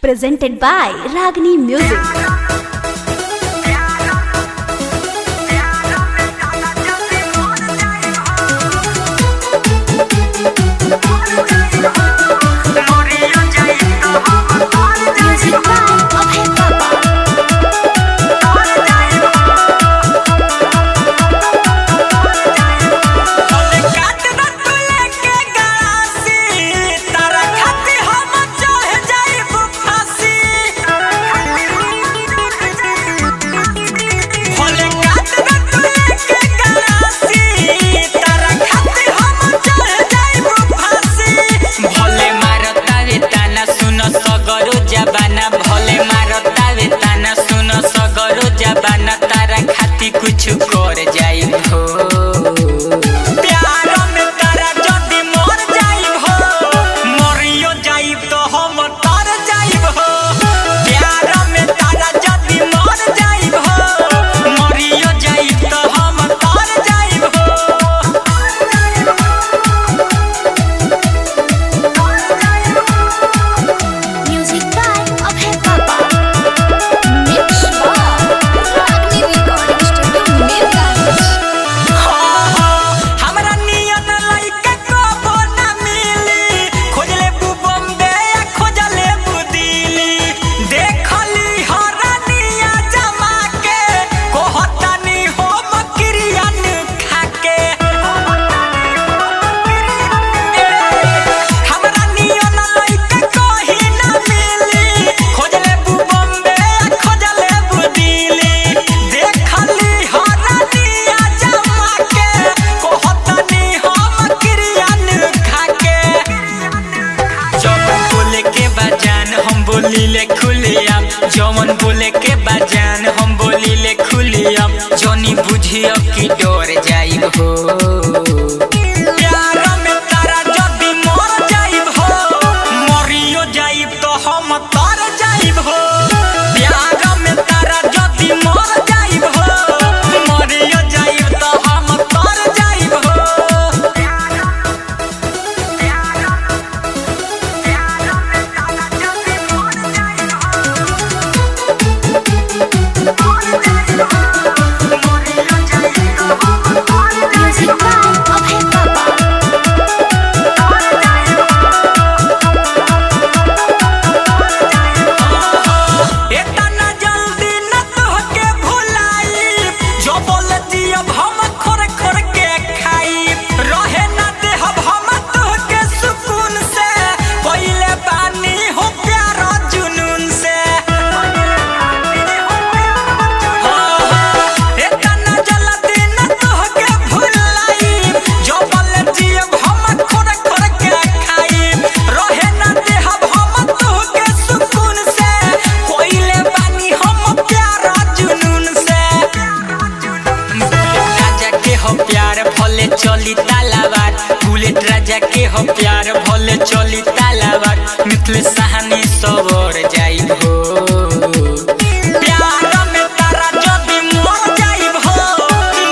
Presented by Ragini Music. कुछ कर जाई हो प्यार में तारा जदी मर जाई हो मरियो जाई तो हम तर जाई हो प्यार में तारा जदी मर जाई हो मरियो जाई तो हम तर जाई हो। Music by Abhay Papa. Mix by Ragini Recording Studio, Mirgaj. हमरा नियन लइका कबो ना मिली खोजले बु बॉम्बे खोजले बु दिल्ली देखली हरनिया जमा के कहतानी हो मकरियन खाके हमरा नियन लइका कहीं ना मिली खोजले बु बॉम्बे खोजले बु दिल्ली देखली हरनिया जमा के कहतानी हो मकरियन खाके जवन बोले के बाजान हम बोलीले खुलियम जवन बोले के बाजान हम बोलीले खुलियम जनी बुझियो कि डर जाई हो प्यार में तारा जदी मर जाई हो मरियो जाई तो हम तर जाई हो प्यार में तारा जदी मर जाई हो मरियो जाई तो हम तर जाई हो। Music by Abhay Papa. इतना जल्दी न तोहके भुलाई जो बोलती अब हम खोर खोर के खाई रहे न देहब हम तोहके सुकून से पहिले पानी हो प्यार जुनून से इतना जल्दी न तोहके भुलाई जो बोलती अब हम खोर खोर के खाई रहे न देहब हम तोहके सुकून से कोइले बानी हम प्यार जुनून से राजा के हो प्यार भले चली तालाबार बुलेट राजा के हो प्यार भले चली तालाबार मिथले सहानी सवर जाई हो प्यार में तारा जदी मर जाई हो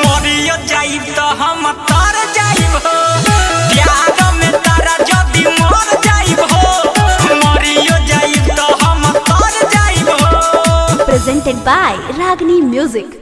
मरियो जाई तो हम तर जाई हो प्यार में तारा जदी मर जाई हो मरियो जाई तो हम तर जाई हो। Presented by Ragini Music.